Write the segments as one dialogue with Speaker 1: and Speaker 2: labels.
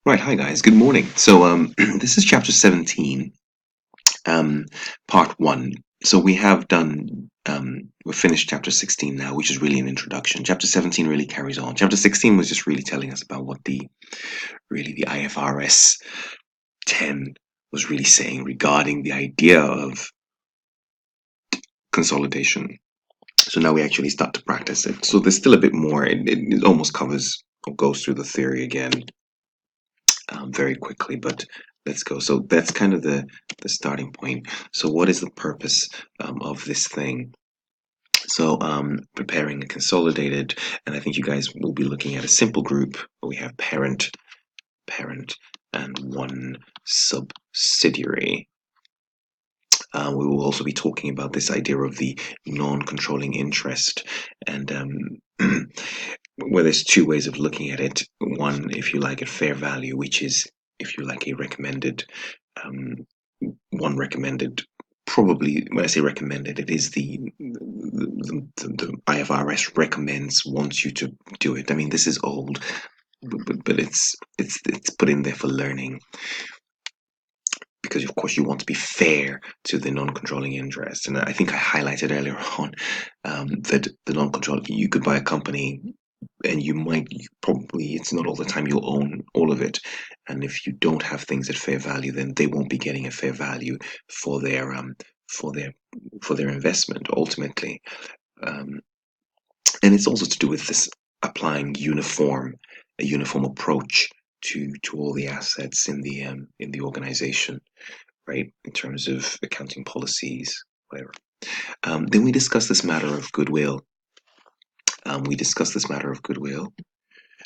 Speaker 1: Right, hi guys, good morning. This is chapter 17, um, part 1. So we have done, we've finished chapter 16 now, which is really an introduction. Chapter 17 really carries on. Chapter 16 was just really telling us about what the IFRS 10 was really saying regarding the idea of consolidation. So now we actually start to practice it. So there's still a bit more. It almost covers or goes through the theory again very quickly, but let's go. So that's kind of the starting point. So what is the purpose of this thing? So preparing a consolidated, and I think you guys will be looking at a simple group where we have parent, and one subsidiary. We will also be talking about this idea of the non-controlling interest, and where there's two ways of looking at it. One, if you like, at fair value, which is, if you like, a recommended, um, one recommended. Probably, when I say recommended, it is the IFRS recommends, wants you to do it. I mean, this is old, but it's put in there for learning, because of course you want to be fair to the non-controlling interest. And I think I highlighted earlier on that the non-controlling, you could buy a company and probably, it's not all the time you'll own all of it, and if you don't have things at fair value, then they won't be getting a fair value for their for their for their investment ultimately. um, and it's also to do with this applying a uniform approach to all the assets in the organization, right? In terms of accounting policies, whatever. Then we discuss this matter of goodwill.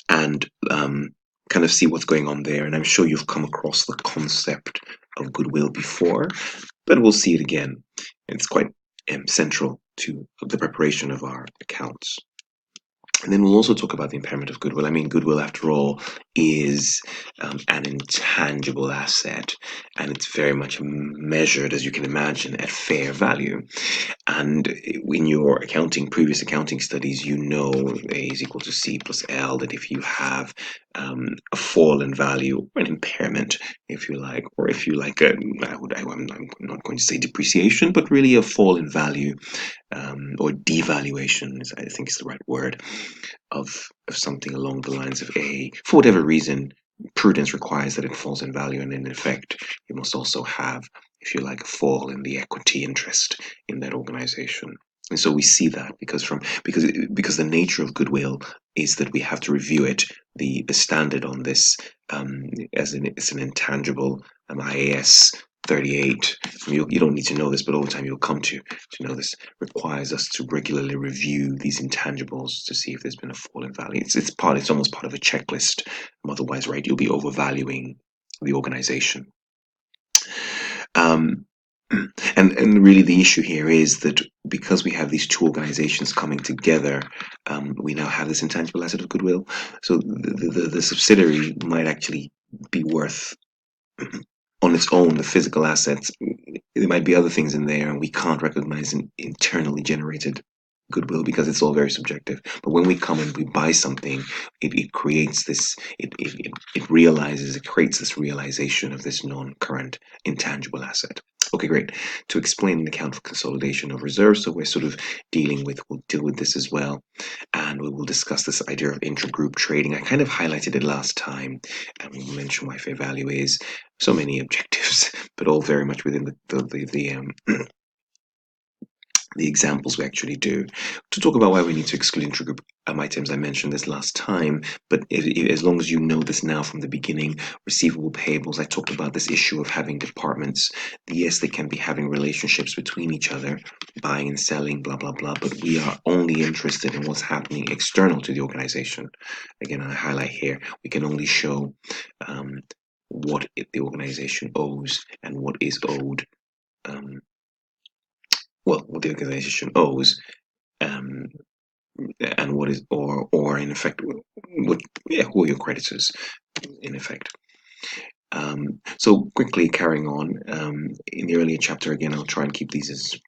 Speaker 1: And kind of see what's going on there. And I'm sure you've come across the concept of goodwill before, but we'll see it again. It's quite central to the preparation of our accounts. And then we'll also talk about the impairment of goodwill. I mean, goodwill, after all, is an intangible asset, and it's very much measured, as you can imagine, at fair value. And in your previous accounting studies, you know A is equal to C plus L, that if you have a fall in value, or an impairment, if you like, or if you like, I'm not going to say depreciation, but really a fall in value, or devaluation, I think is the right word, of something along the lines of A, for whatever reason, prudence requires that it falls in value, and in effect, you must also have, if you like, a fall in the equity interest in that organization. And so we see that because the nature of goodwill is that we have to review it. The standard on this, it's an intangible, IAS 38. You don't need to know this, but over time you'll come to know this, requires us to regularly review these intangibles to see if there's been a fall in value. It's almost part of a checklist. Otherwise, right, you'll be overvaluing the organization. And really the issue here is that because we have these two organizations coming together, we now have this intangible asset of goodwill. So the subsidiary might actually be worth, on its own, the physical assets. There might be other things in there, and we can't recognize an internally generated goodwill because it's all very subjective. But when we come and we buy something, it creates this, it creates this realization of this non-current intangible asset. Okay, great. To explain an account of consolidation of reserves, so we're sort of we'll deal with this as well. And we will discuss this idea of intragroup trading. I kind of highlighted it last time, and we mentioned why fair value is. So many objectives, but all very much within the examples we actually do. To talk about why we need to exclude intragroup items, I mentioned this last time, but as long as you know this now from the beginning, receivable payables, I talked about this issue of having departments. Yes, they can be having relationships between each other, buying and selling, blah, blah, blah, but we are only interested in what's happening external to the organization. Again, I highlight here, we can only show what the organization owes and what is owed. What the organization owes, um, and what is, or in effect, who are your creditors, in effect. So quickly carrying on, in the earlier chapter, again, I'll try and keep these as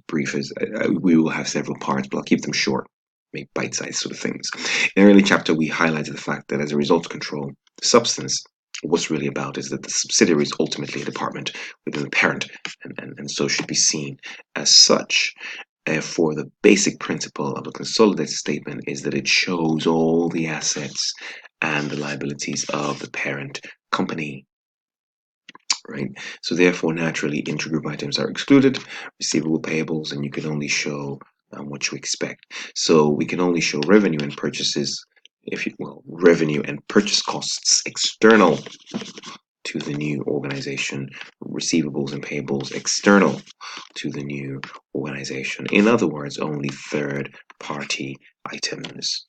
Speaker 1: brief as we will have several parts, but I'll keep them short, make bite-sized sort of things. In the earlier chapter, we highlighted the fact that as a result of control, the substance, what's really about is that the subsidiary is ultimately a department within the parent, and so should be seen as such. Therefore, the basic principle of a consolidated statement is that it shows all the assets and the liabilities of the parent company. Right. So therefore, naturally, intergroup items are excluded, receivable payables, and you can only show what you expect. So we can only show revenue and purchases, revenue and purchase costs external to the new organization, receivables and payables external to the new organization. In other words, only third party items.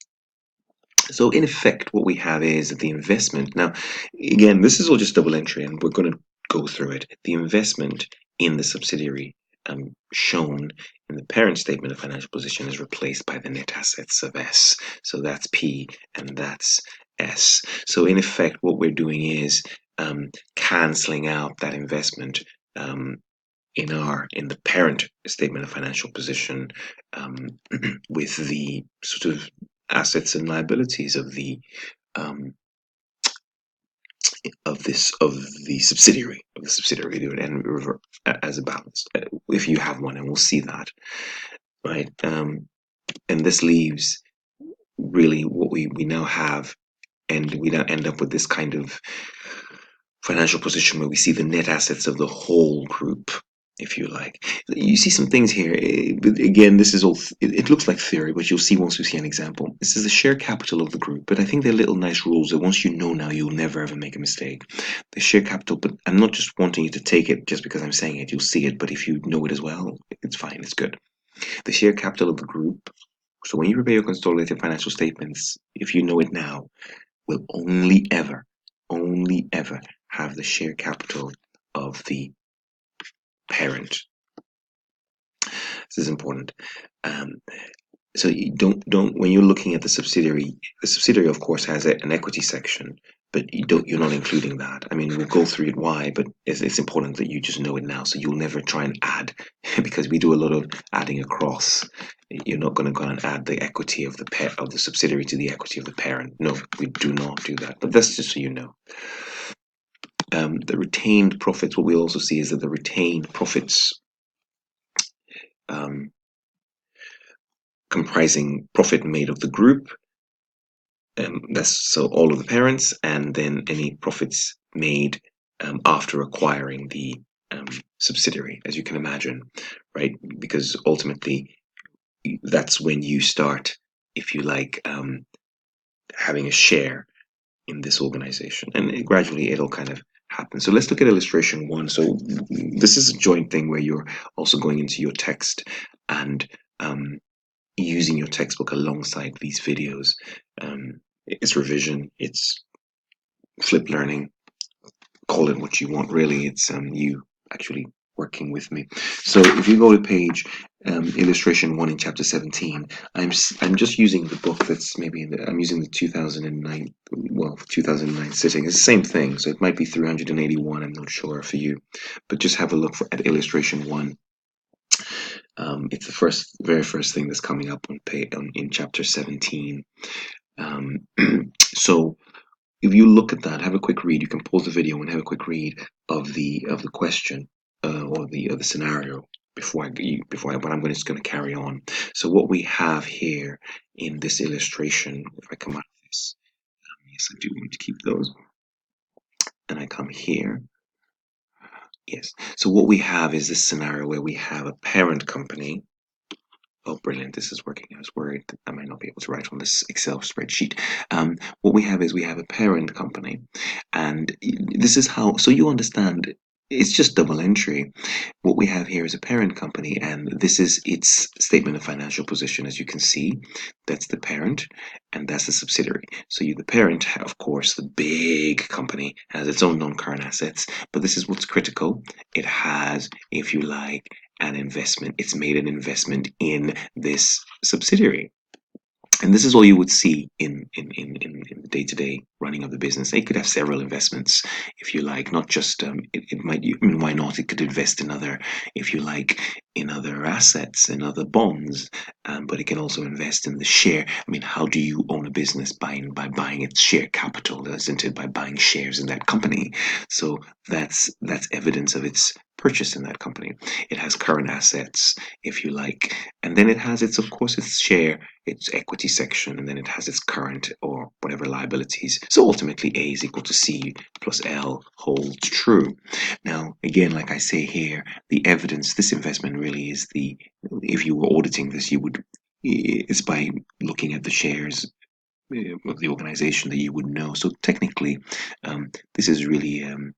Speaker 1: So in effect, what we have is the investment. Now, again, this is all just double entry, and we're going to go through it. The investment in the subsidiary shown in the parent statement of financial position is replaced by the net assets of S. So that's P and that's S. So in effect, what we're doing is canceling out that investment in the parent statement of financial position with the sort of assets and liabilities of the um, subsidiary and revert as a balance if you have one, and we'll see that, right. And this leaves really what we now have, and we now end up with this kind of financial position where we see the net assets of the whole group, if you like. You see some things here. But again, this is all, it looks like theory, but you'll see once we see an example. This is the share capital of the group, but I think they're little nice rules that once you know now, you'll never ever make a mistake. The share capital, but I'm not just wanting you to take it just because I'm saying it, you'll see it, but if you know it as well, it's fine, it's good. The share capital of the group. So when you prepare your consolidated financial statements, if you know it now, will only ever have the share capital of the parent. This is important. So you don't when you're looking at the subsidiary of course has an equity section, but you're not including that. I mean, we'll go through it why, but it's important that you just know it now, so you'll never try and add because we do a lot of adding across. You're not going to go and add the equity of the subsidiary to the equity of the parent. No, we do not do that. But that's just so you know. The retained profits, what we'll also see is that the retained profits comprising profit made of the group, that's so all of the parents, and then any profits made after acquiring the subsidiary, as you can imagine, right? Because ultimately, that's when you start, if you like, having a share in this organization, and gradually it'll kind of happen. So let's look at illustration 1. So this is a joint thing where you're also going into your text and using your textbook alongside these videos. It's revision, it's flip learning, call it what you want really. It's you actually working with me. So if you go to page illustration 1 in chapter 17, I'm just using the book that's maybe I'm using the 2009 sitting. It's the same thing, so it might be 381. I'm not sure for you, but just have a look at illustration 1. It's the very first thing that's coming up in chapter 17. So if you look at that, have a quick read. You can pause the video and have a quick read of the question or the scenario before but I'm just going to carry on. So what we have here in this illustration, if I come out of this, yes, I do want to keep those, and I come here. Yes. So what we have is this scenario where we have a parent company. Oh, brilliant. This is working. I was worried that I might not be able to write on this Excel spreadsheet. What we have is we have a parent company, and this is how, so you understand, it's just double entry. What we have here is a parent company, and this is its statement of financial position. As you can see, that's the parent, and that's the subsidiary. So the parent, of course, the big company, has its own non-current assets, but this is what's critical. It has, if you like, an investment. It's made an investment in this subsidiary. And this is all you would see in the day-to-day running of the business. They could have several investments, if you like, not just it might. I mean, why not? It could invest in other, if you like, in other assets, in other bonds, but it can also invest in the share. I mean, how do you own a business? By buying its share capital, isn't it? By buying shares in that company. So that's evidence of its purchase in that company. It has current assets, if you like, and then it has its, of course, its share, its equity section, and then it has its current or whatever liabilities. So ultimately, A is equal to C plus L holds true. Now, again, like I say here, the evidence, this investment really is the, if you were auditing this, you would, it's by looking at the shares of the organization that you would know. So technically, this is really, I'm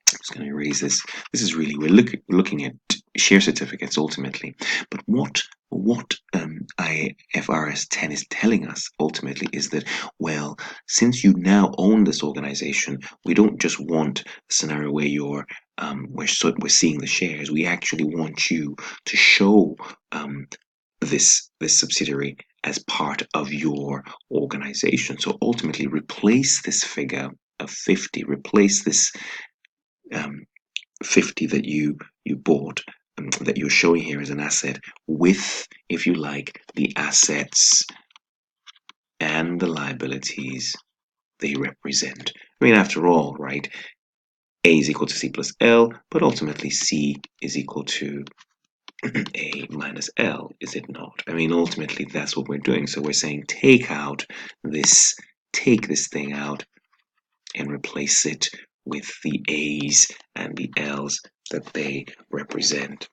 Speaker 1: just going to erase this. This is really, we're looking at share certificates ultimately. But what IFRS 10 is telling us ultimately is that, well, since you now own this organization, we don't just want a scenario where you're we're seeing the shares. We actually want you to show this subsidiary as part of your organization. So ultimately, replace this figure of 50, replace this um, 50 that you bought, that you're showing here as an asset, with, if you like, the assets and the liabilities they represent. I mean, after all, right, A is equal to C plus L, but ultimately C is equal to A minus L, is it not? I mean, ultimately that's what we're doing. So we're saying take this thing out and replace it with the A's and the L's that they represent.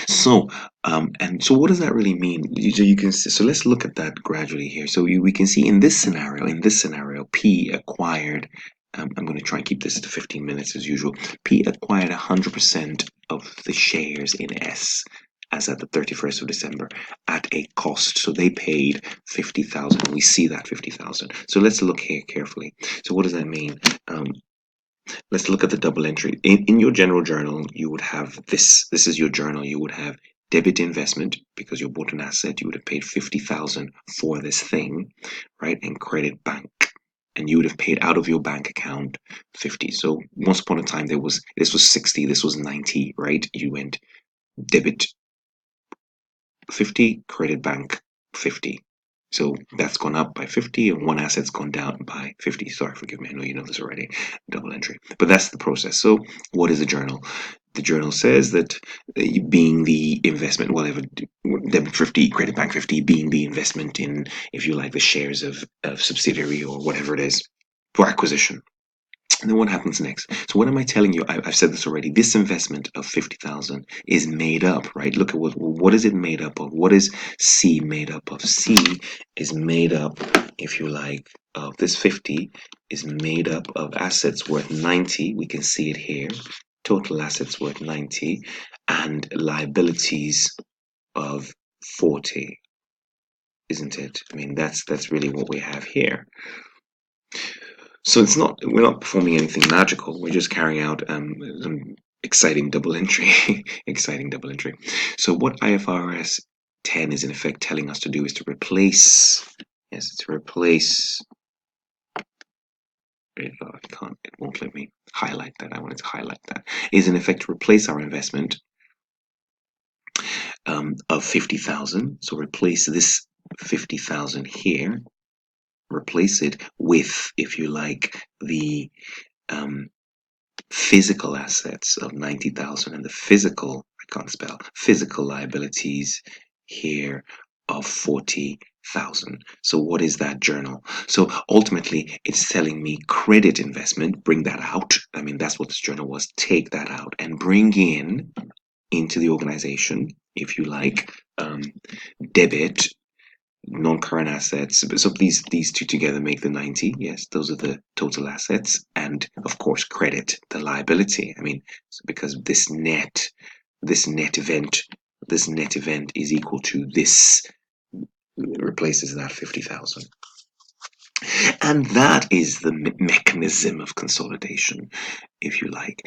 Speaker 1: So, and so what does that really mean? You can see, so let's look at that gradually here. So we can see in this scenario, P acquired, I'm going to try and keep this to 15 minutes as usual. P acquired 100% of the shares in S as at the 31st of December at a cost. So they paid 50,000. We see that 50,000. So let's look here carefully. So what does that mean? Let's look at the double entry. In your general journal, you would have this. This is your journal. You would have debit investment because you bought an asset. You would have paid 50,000 for this thing, right? And credit bank. And you would have paid out of your bank account 50. So once upon a time, this was 60, this was 90, right? You went debit 50, credit bank 50. So that's gone up by 50, and one asset's gone down by 50. Sorry, forgive me. I know you know this already. Double entry. But that's the process. So what is a journal? The journal says that being the investment, whatever, debit 50, credit bank 50, being the investment in, if you like, the shares of subsidiary or whatever it is for acquisition. And then what happens next? So what am I telling you? I've said this already. This investment of 50,000 is made up, right? Look at what is it made up of? What is C made up of? C is made up, if you like, of this 50 is made up of assets worth 90. We can see it here. Total assets worth 90 and liabilities of 40, isn't it? I mean, that's really what we have here. So we're not performing anything magical. We're just carrying out some exciting double entry, exciting double entry. So what IFRS 10 is in effect telling us to do is to replace, yes, to replace, I can't, it won't let me highlight that. I wanted to highlight that. Is in effect to replace our investment of 50,000. So replace this 50,000 here, replace it with, if you like, the physical assets of 90,000 and the physical, I can't spell, physical liabilities here of 40,000. So what is that journal? So ultimately it's telling me credit investment, bring that out. I mean, that's what this journal was. Take that out and bring into the organization, if you like, debit non-current assets. So these two together make the 90. Yes, those are the total assets, and of course credit the liability. I mean, because this net event is equal to this, replaces that 50,000. And that is the mechanism of consolidation, if you like.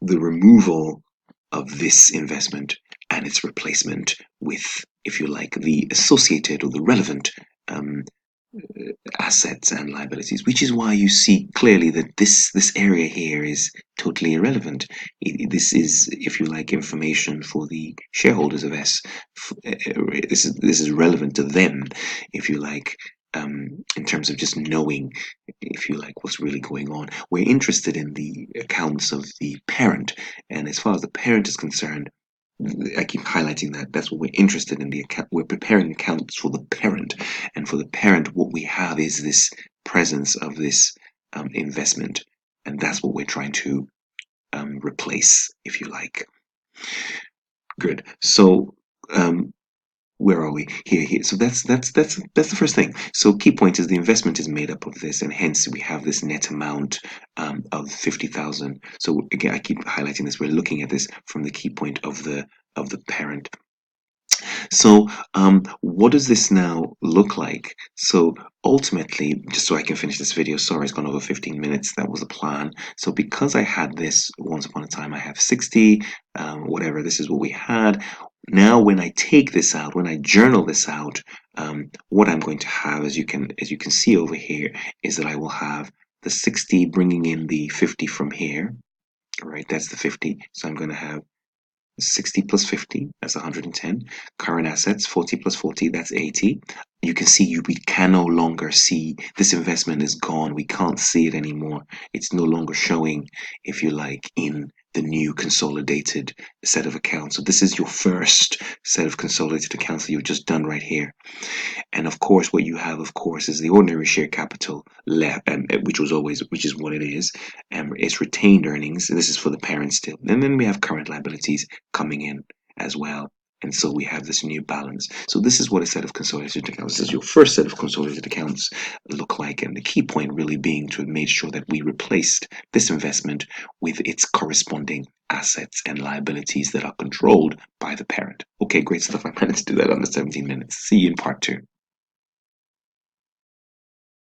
Speaker 1: The removal of this investment and its replacement with, if you like, the associated or the relevant um, assets and liabilities, which is why you see clearly that this area here is totally irrelevant. This is, if you like, information for the shareholders of S. This is relevant to them, if you like, in terms of just knowing, if you like, what's really going on. We're interested in the accounts of the parent, and as far as the parent is concerned, I keep highlighting that that's what we're interested in. The account, we're preparing accounts for the parent, and for the parent, what we have is this presence of this investment, and that's what we're trying to replace, if you like. Good. So where are we? Here. So that's the first thing. So key point is the investment is made up of this, and hence we have this net amount of 50,000. So again, I keep highlighting this. We're looking at this from the key point of the parent. So, what does this now look like? So, ultimately, just so I can finish this video, sorry, it's gone over 15 minutes. That was the plan. So, because I had this once upon a time, I have 60, whatever, this is what we had. Now, when I take this out, when I journal this out, what I'm going to have, as you can see over here, is that I will have the 60 bringing in the 50 from here. All right, that's the 50. So I'm going to have 60 plus 50, that's 110. Current assets, 40 plus 40, that's 80. You can see we can no longer see this investment is gone. We can't see it anymore. It's no longer showing, if you like, in the new consolidated set of accounts. So this is your first set of consolidated accounts that you've just done right here. And of course, what you have, of course, is the ordinary share capital left, which is what it is. It's retained earnings. And this is for the parent still. And then we have current liabilities coming in as well. And so we have this new balance. So this is what a set of consolidated accounts, this is your first set of consolidated accounts look like. And the key point really being to make sure that we replaced this investment with its corresponding assets and liabilities that are controlled by the parent. Okay, great stuff. I managed to do that under 17 minutes. See you in part 2.